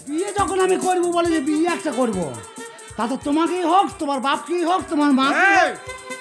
বিয়ে যখন আমি করবো বলে যে বিয়ে একটা করবো, তা তো তোমাকেই হোক, তোমার বাপকেই হোক, তোমার মা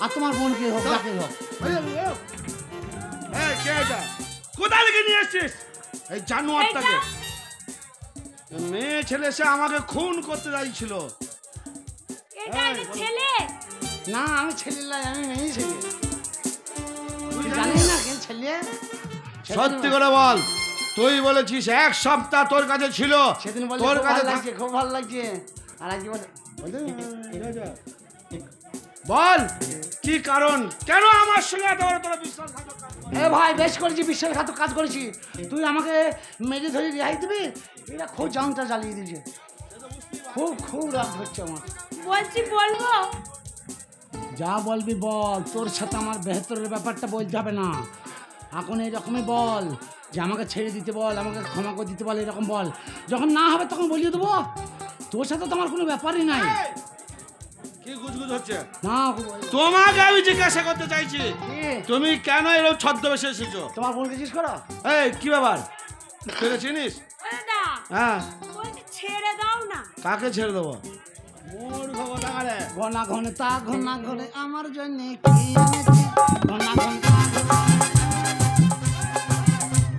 আর তোমার বোনকেই হোক, যাকেই হোক। কোথায় লিখে নিয়ে এসছিস এই জানোয়ারটাকে? মেয়ে ছেলে সে আমাকে খুন করতে চাইছিল। না আমি ছেলে লাই, আমি মেয়ে ছেলে। তুই জানিস না কেন ছেলে? সত্যি করে বল, তুই বলেছিস এক সপ্তাহ তোর কাছে ছিল। সেদিন বলে তোর কাছে লাগছে, খুব ভালো লাগছে। আর আজকে বল কি কারণ, কেন আমার সঙ্গে এত বড় তোরা বিশ্বাসঘাতক কাজ করিস? এ ভাই বেশ করেছি, বিশ্বাসঘাতক কাজ করেছি। তুই আমাকে মেরে ধরে রেহাই দিবি, এটা খুব জানটা জ্বালিয়ে দিয়েছে। খুব খুব রাগ হচ্ছে আমার। বলছি বলবো? যা বলবি বল, তোর সাথে আমার বেহতরের ব্যাপারটা বলতে হবে না। এখন এইরকমই বল যে আমাকে ছেড়ে দিতে বল, আমাকে ক্ষমা করে দিতে বল, এরকম বল। যখন না হবে তখন বলিয়ে দেবো। তোর সাথে তো আমার কোনো ব্যাপারই নাই। কি গুজগুজ হচ্ছে? না তোমাকে আমি জিজ্ঞাসা করতে চাইছি, তুমি কেন এরকম ছদ্মবেশে এসেছো? তোমার বোনকে জিজ্ঞেস করো। এই কি ব্যাপার, তুই চিনিস? হ্যাঁ, ছেড়ে দাও না। কাকে ছেড়ে দেবো? ঘনা ঘনে তা ঘনা ঘনে আমার জন্য কি এনেছে, ঘনা ঘনে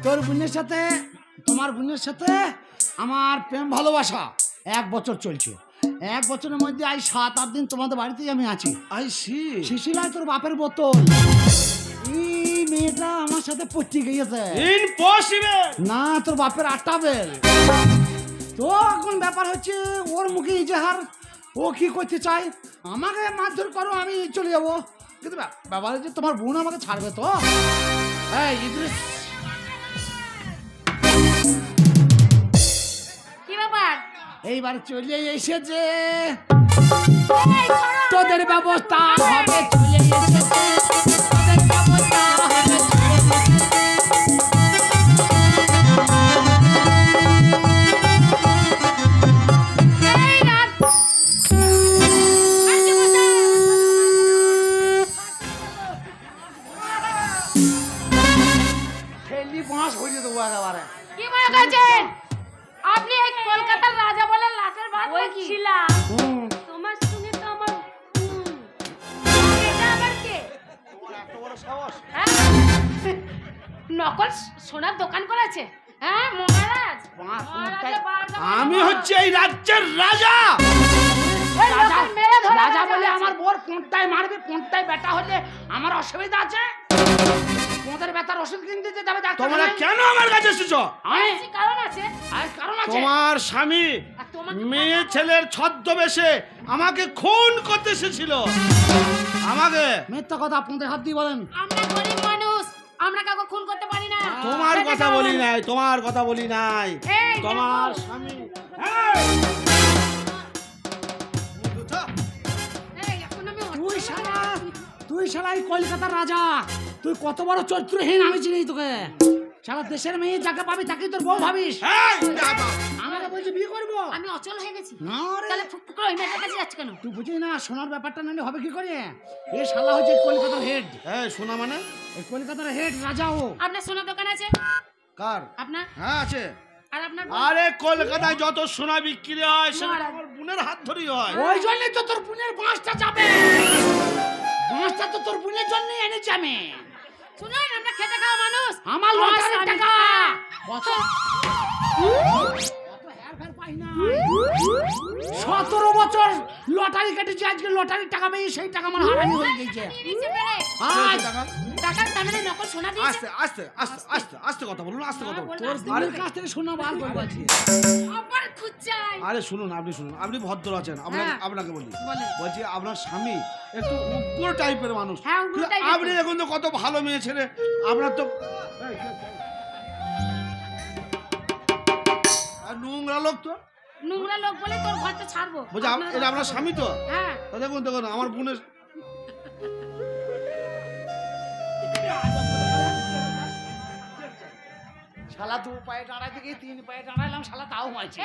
তোর বোনের সাথে, তোমার বোনের সাথে আমার প্রেম ভালোবাসা 1 বছর চলছে। 1 বছরের মধ্যে আজ 7-8 দিন তোমাদের বাড়িতেই আমি আছি। শিশিলায় তোর বাপের বোতল। এই মেয়েটা আমার সাথে পড়তে গিয়েছে। ইম্পসিবল। না, তোর বাপের 8টা বেল। তো এখন ব্যাপার হচ্ছে ওর মুখে ইজাহার, ও কি করতে চায়, আমাকে মারধর করো, আমি চলে যাবো। কিন্তু ব্যাপার হচ্ছে তোমার বোন আমাকে ছাড়বে তো? এই ইদ্রিস, কি ব্যাপার? এইবার চলে এসেছে তোদের ব্যবস্থা হবে, চলে এসেছে তোদের ব্যবস্থা হবে, খেলি বাঁশ হয়ে দেবো একেবারে। কি মনে করছেন আপনি? এই কলকাতার রাজা বলে লাটের ভাত বলছিলাম। তোমার সঙ্গে তো আমার এটা আবার কে? তোমার এত বড় সাহস? নকল সোনার দোকান করেছে? হ্যাঁ মহারাজ, আমি হচ্ছে এই রাজ্যের রাজা। রাজা বলে আমার বোর কোনটায় মারবে, কোনটায় বেটা হলে আমার অসুবিধা আছে। তোমাদের বেটার ওষুধ কিনতে যেতে হবে। তোমরা কেন আমার কাছে এসেছো? কারণ আছে। আর কারণ আছে। তোমার স্বামী মেয়ে ছেলের ছদ্মবেশে আমাকে খুন করতে এসেছিল। আমাকে মিথ্যা কথা আপনাদের হাত দিয়ে বলেন। আমরা গরিব মানুষ, আমরা কাউকে খুন করতে পারি না। তোমার কথা বলি নাই, তোমার কথা বলি নাই। তোমার স্বামী তুই সারা এই কলকাতার রাজা, তুই কত বড় চরিত্রহীন আমি চিনি তোকে। সারা দেশের মেয়ে যাকে পাবি তাকেই তোর বউ ভাবিস। আমাকে বলছি বিয়ে করবো, আমি অচল হয়ে গেছি। না রে, তাহলে ফুক করে ওই মেয়েটার কাছে যাচ্ছে কেন? তুই বুঝিস না সোনার ব্যাপারটা নাহলে হবে কি করে? এ শালা হচ্ছে কলকাতার হেড। এই সোনা মানে? এই কলকাতার হেড রাজা ও। আপনার সোনার দোকান আছে? কার? আপনার? হ্যাঁ আছে। আর আপনার? আরে কলকাতায় যত সোনা বিক্রি হয় সেটা আমার বোনের হাত ধরেই হয়। ওই জন্যই তো তোর বোনের বাঁশটা যাবে। বাঁশটা তো তোর বোনের জন্যই এনেছি আমি। শুনুন, আমরা খেতে খাওয়া মানুষ। আমার লটারির টাকা কত? 17 বছর লটারি কেটেছি, আজকে লটারির টাকা পেয়ে সেই টাকা আমার হারানি হয়ে গেছে। টাকার দামে নকল সোনা দিয়েছে। আস্তে আস্তে আস্তে আস্তে আস্তে কথা বলুন, আস্তে কথা বলুন। তোর বোনের কাছ থেকে সোনা বার করে বলছি। আবার খুঁজছাই। আরে শুনুন, আপনি শুনুন, আপনি ভদ্র আছেন, আপনাকে বলি, বলছি আপনার স্বামী একটু উগ্র টাইপের মানুষ। আপনি দেখুন তো কত ভালো মেয়ে ছেলে, আপনার তো নোংরা লোক। তো নোংরা লোক বলে তোর ঘরটা ছাড়বো। বলছি এটা আপনার স্বামী তো? হ্যাঁ। দেখুন দেখুন আমার বোনের শালা 2 পায়ে দাঁড়াইতে গিয়ে 3 পায়ে দাঁড়াইলাম, শালা তাও হয়েছে।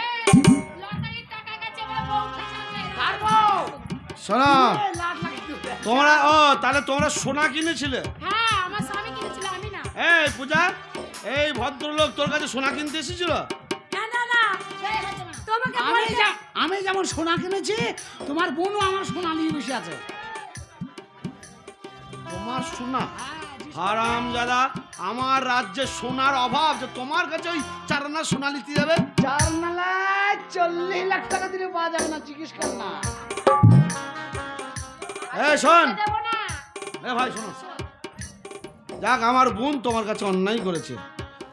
লটারির টাকা গেছে বলে বউ খেয়েছে। কারবো সোনা তোমরা, ও তাহলে তোমরা সোনা কিনেছিলে? হ্যাঁ, আমার স্বামী কিনেছিল, আমি না। এই পূজা, এই ভদ্রলোক তোর কাছে সোনা কিনতে এসেছিল? না না না, তোমাকে আমি যেমন সোনা কিনেছি তোমার বোনও আমার সোনা নিয়ে বসে আছে। তোমার সোনা? হারাম দাদা, আমার রাজ্যে সোনার অভাব যে তোমার কাছে ওই 4 আনা সোনা নিতে যাবে? 4 নালায় 40 লাখ টাকা দিলে পাওয়া যাবে না, জিজ্ঞেস কর না। শোন ভাই, শোনো, যাক আমার বোন তোমার কাছে অন্যায় করেছে।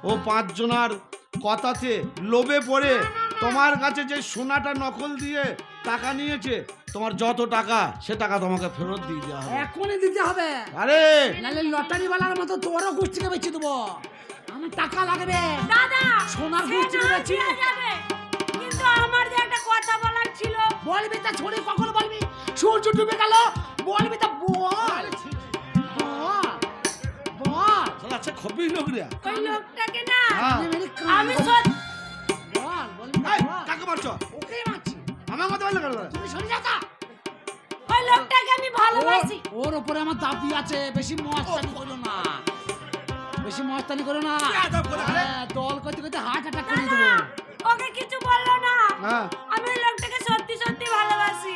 ও 5 জনার কথাতে লোভে পড়ে তোমার কাছে যে সোনাটা নকল দিয়ে টাকা নিয়েছে, তোমার যত টাকা সে টাকা তোমাকে ফেরত দিয়ে দেওয়া হবে। এখনই দিতে হবে। আরে নালে লটারি বালার মতো তোরও গুষ্টিকে বেচে দেবো। আমি টাকা লাগবে দাদা, সোনার গুষ্টিকে বেচি। কিন্তু আমার যে একটা কথা বলার ছিল। বলবি তা ছড়ে কখন বলবি? সূর্য ডুবে গেল বলবি তা বল। বল শালা আছে খবি লোকরা। ওই লোকটাকে না আমি বল বলবি কাকে মারছো? ওকে মারছি। আমার কথা বললে কেন? তুমি শুনে যাও তা। ওই লোকটাকে আমি ভালোবাসি। ওর উপরে আমার দাবি আছে, বেশি মস্তানি করো না, বেশি মস্তানি করো না। দল করতে করতে হার্ট অ্যাটাক করে দেবো। ওকে কিছু বললো না। হ্যাঁ, আমি ওই লোকটাকে সত্যি সত্যি ভালোবাসি।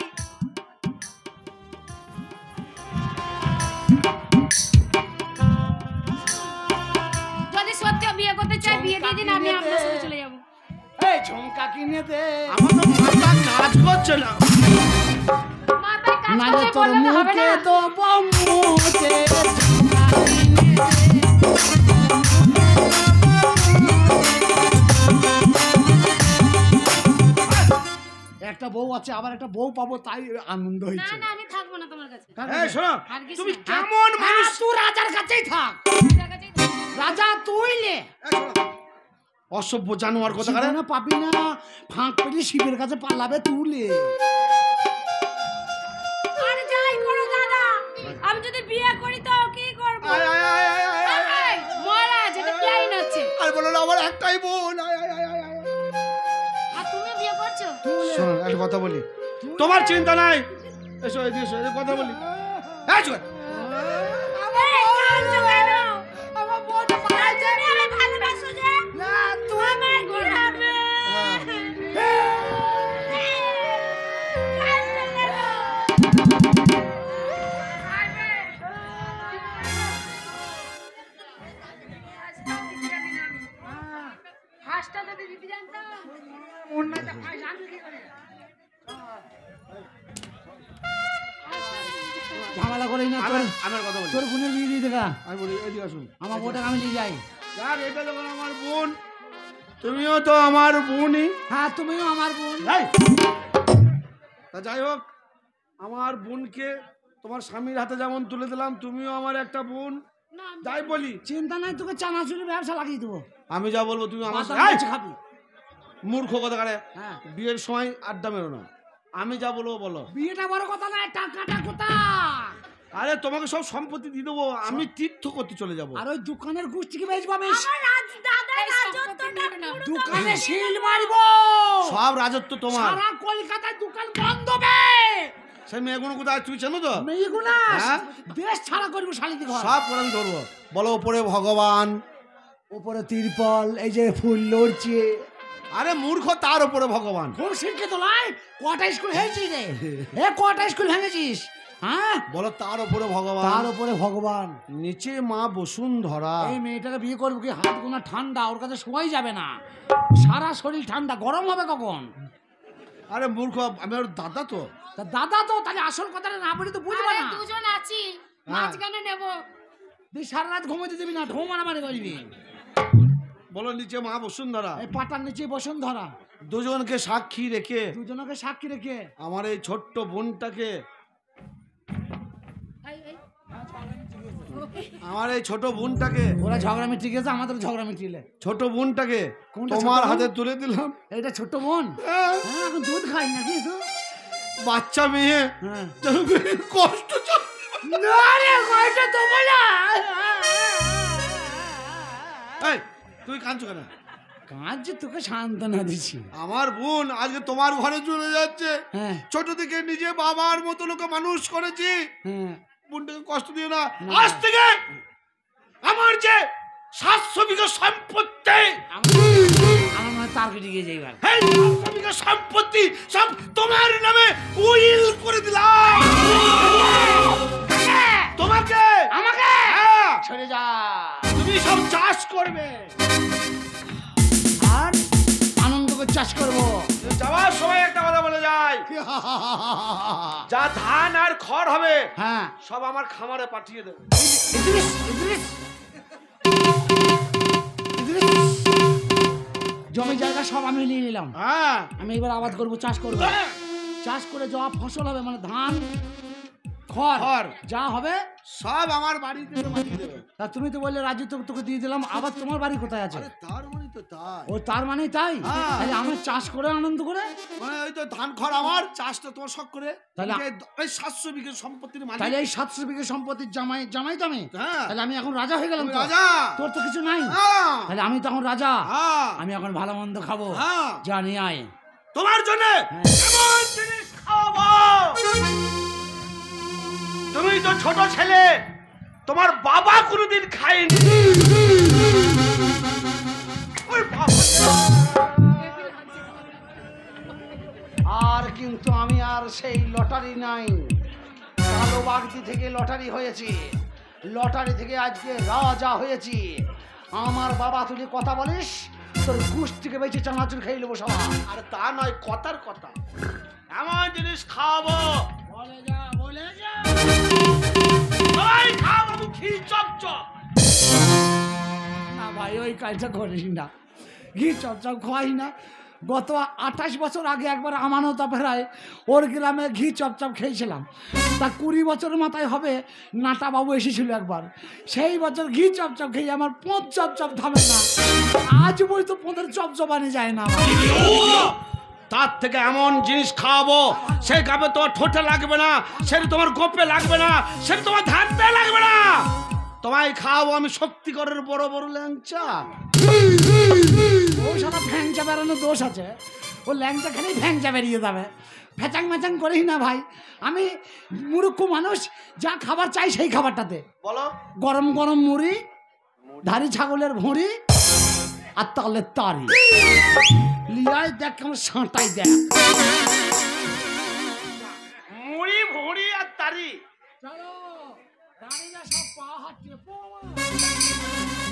যদি সত্যি বিয়ে করতে চাই বিয়ে দিয়ে দিন, আমি আপনার সাথে চলে যাব। এই ঝুমকা কিনে দে। আমার তো মাথা কাজ করছে না। মাথায় কাজ নালে করতে তোর বললে হবে মুখে না। তো বম্বুতে ঝুমকা কিনে দে। একটা বউ আছে, আবার একটা বউ পাবো, তাই আনন্দ না হয়েছে। না, আমি থাকবো না তোমার কাছে। এই শোনো, আর কিছু তুমি না। কেমন মানুষ? তুই রাজার কাছেই থাক, তোমার কাছেই থাকবো। রাজা তুই লে। এই শোনো, অসভ্য জানোয়ার কথা কারে? জীবনে পাবি না, ফাঁক পেলে শিবের কাছে পালাবে তুলে। আর যাই করো দাদা, আমি যদি বিয়ে করি তো কি করব? আয় আয় আয় আয় আয় আয়। এই, মহারাজ, এটা কি আইন হচ্ছে? আর বলো না আমার একটাই বোন। আয় আয় আয় আয় আয়। আর তুমি বিয়ে করছো? শোনো, একটা কথা বলি, তোমার চিন্তা নাই। এসো এদিকে এসো, এই কথা বলি। এই চুপ কর। এই, কাঁদছো কেন? আমার বোন পালাচ্ছে, আমি ভালোবাসো যে। না তুই আমার কি হবে? কাঁদছো কেন? হাঁসটা যদি দিতে জানতাম। ঝামেলা করিস না, তোর আমার কথা বলি, তোর বোনের বিয়ে দিয়ে দেখা। আমি বলি এদিকে আসুন। আমার বউটাকে আমি নিয়ে যাই। যাক, এটা যখন আমার বোন, তুমিও তো আমার বোনই। হ্যাঁ তুমিও আমার বোন। এই, তা যাই হোক, আমার বোনকে তোমার স্বামীর হাতে যেমন তুলে দিলাম, তুমিও আমার একটা বোন। যাই বলি, চিন্তা নাই, তোকে চানাচুরের ব্যবসা লাগিয়ে দেবো। আমি যা বলবো তুমি আমার বাদাম এই, বেচে খাবি। মূর্খ কথা কারে? হ্যাঁ, বিয়ের সময় আড্ডা মেরো না, আমি যা বলবো বলো। বিয়েটা বড় কথা নয়, টাকাটা কোথা? আরে তোমাকে সব সম্পত্তি দিয়ে দেবো, আমি তীর্থ করতে চলে যাবো। আর ওই দোকানের গুষ্টিকে বেচবো আমি। আমার দাদার রাজত্বটা পুরো দোকানে সিল মারবো। সব রাজত্ব তোমার। সারা কলকাতায় দোকান বন্ধ বে। সেই মেয়েগুলো কোথায় তুমি চেনো তো? মেয়েগুলা হ্যাঁ? দেশ ছাড়া করবো শালিদি ঘর। সব করে আমি ধরবো। বলো ওপরে ভগবান, উপরে তিরপল, এই যে ফুল লড়ছে। আরে মূর্খ, তার উপরে ভগবান। খুব শিক্ষিত নয়, কটা স্কুল ভেঙেছিস রে? এ কটা স্কুল ভেঙেছিস? হ্যাঁ, বলো তার উপরে ভগবান, তার উপরে ভগবান। নিচে মা বসুন্ধরা। এই মেয়েটাকে বিয়ে করবো কি? হাত গোনা ঠান্ডা, ওর কাছে শোয়াই যাবে না, সারা শরীর ঠান্ডা, গরম হবে কখন? আরে মূর্খ, আমি ওর দাদা তো। তা দাদা তো, তাহলে আসল কথাটা না বলি তো বুঝবে আরে না। দুজন আছি, হ্যাঁ। মাঝখানে নেব। তুই সারা রাত ঘুমোতে দিবি না, ঢৌ মারামারি করবি। বলো নিচে মা বসুন্ধরা। এই পাটার নিচে বসুন্ধরা। দুজনকে সাক্ষী রেখে দুজনকে সাক্ষী রেখে আমার এই ছোট্ট বোনটাকে, আমার এই ছোট বোনটাকে, ওরা ঝগড়া মিটিয়ে গেছে, আমাদের ঝগড়া মিটিয়ে। ছোট বোনটাকে কোনটা তোমার ছোট বোন? হাতে তুলে দিলাম। এইটা ছোট্ট বোন। হ্যাঁ, হ্যাঁ, এখন দুধ খাই নাকি তো? বাচ্চা মেয়ে, হ্যাঁ। যেন মেয়ের কষ্ট চলে। না রে, কয়টা তো বলা। এই, তুই কাঁদছো কেন? কাঁদছে, তোকে সান্ত্বনা দিচ্ছি। আমার বোন আজকে তোমার ঘরে চলে যাচ্ছে। হ্যাঁ ছোট থেকে নিজে বাবার মতো লোকে মানুষ করেছি, হ্যাঁ। বোনটাকে কষ্ট দিও না। না। আজ থেকে আমার যে 700 বিঘা সম্পত্তি, আমার মনে তার কেটে গিয়ে যাইবার। এই সবমিকে সম্পত্তি সব তোমার নামে উইল করে দিলাম। তোমাকে আমাকে হ্যাঁ, ছেড়ে যা। তুমি সব চাষ করবে আর আনন্দ করে চাষ করবো। যাওয়ার সময় একটা কথা বলে যায়, যা ধান আর খড় হবে হ্যাঁ সব আমার খামারে পাঠিয়ে দেবে। ইদ্রিস, ইদ্রিস, ইদ্রিস। জমি জায়গা সব আমি নিয়ে নিলাম। হ্যাঁ আমি এবার আবাদ করবো, চাষ করবো। চাষ করে যা ফসল হবে মানে ধান খড় খড়। যা হবে সব আমার বাড়িতে পাঠিয়ে দেবে। তা তুমি তো বললে রাজু তোকে দিয়ে দিলাম, আবার তোমার বাড়ি কোথায় আছে? আরে তার মানে তো তাই, ও তার মানে তাই। হ্যাঁ। তাহলে আমি চাষ করে আনন্দ করে, মানে ওই তো ধান খড় আমার, চাষটা তোমার শখ করে। তাহলে ওই 700 বিঘে সম্পত্তির মালিক। তাহলে এই 700 বিঘে সম্পত্তির জামাই তো আমি। হ্যাঁ। তাহলে আমি এখন রাজা হয়ে গেলাম তুমি তো? রাজা। তোর তো কিছু নাই। হ্যাঁ। তাহলে আমি তখন রাজা। হ্যাঁ। আমি এখন ভালো মন্দ খাবো। হ্যাঁ। জানি আয় তোমার জন্য হ্যাঁ। এমন জিনিস খাওয়াবো, তুমি তো ছোট ছেলে, তোমার বাবা কোনোদিন খায়নি। ওই বাবা। আর কিন্তু আমি আর সেই লটারি নাই, কালো বাগদি থেকে লটারি হয়েছি, লটারি থেকে আজকে রাজা হয়েছি। আমার বাবা তুই কথা বলিস, তোর ঘুষ থেকে বেঁচে চানাচুর খেয়ে নেবো সবাই। আর তা নয়, কথার কথা, এমন জিনিস খাওয়াবো, বলে যা, বলে যা। ওই খাওয়াবো ঘি চপচপ। না ভাই, ওই কাজটা করিস না, ঘি চপচপ খোয়াই না। গত 28 বছর আগে একবার আমানত ফেরায় ওর গ্রামে ঘি চপচপ খেয়েছিলাম। তা 20 বছর মাথায় হবে নাটা বাবু এসেছিল একবার, সেই বছর ঘি চপচপ খেয়ে আমার পোঁত চপচপ থামে না। আজ বই তো পোঁতের চপচপানি যায় না আমার। তার থেকে এমন জিনিস খাওয়াবো, সেই গাবে তোমার ঠোঁটে লাগবে না, সেটা তোমার গোপে লাগবে না, সেটা তোমার ধানতে লাগবে না। তোমায় খাওয়াবো আমি শক্তিগড়ের বড় বড় ল্যাংচা। ও সারা ফ্যাংচা বেরোনোর দোষ আছে, ও ল্যাংচা খেলেই ফ্যাংচা বেরিয়ে যাবে। ফ্যাচাং ম্যাচাং করিস না ভাই, আমি মূর্খ মানুষ, যা খাবার চাই সেই খাবারটাতে। বলো। গরম গরম মুড়ি, ধারি ছাগলের ভুঁড়ি আর তালের তারি লিয়াই দেখ কেমন সাঁটাই দেখ। মুড়ি ভুড়ি আর তারি।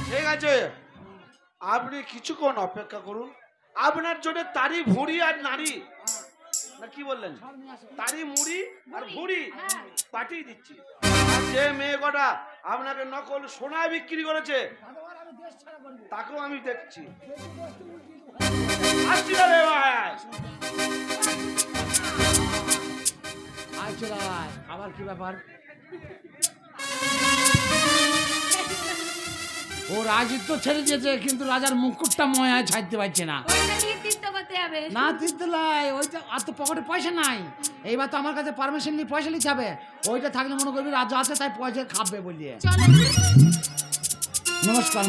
ঠিক আছে, আপনি কিছুক্ষণ অপেক্ষা করুন, আপনার জন্য তারি ভুড়ি আর নারী, না কি বললেন, তারি মুড়ি আর ভুড়ি পাঠিয়ে দিচ্ছি। আর যে মেয়ে কটা আপনাকে নকল সোনা বিক্রি করেছে তাকেও আমি দেখছি। আসছি না রে ভাই। আবার কি ব্যাপার? ও রাজিত্ব ছেড়ে দিয়েছে, কিন্তু রাজার মুকুটটা ময়ায় ছাড়তে পারছে না। না তিনতে লাই, ওইটা আর তো পকেটে পয়সা নাই। এইবার তো আমার কাছে পারমিশন নিয়ে পয়সা নিতে হবে। ওইটা থাকলে মনে করবি রাজা আছে তাই পয়সা খাবে বলিয়ে। নমস্কার।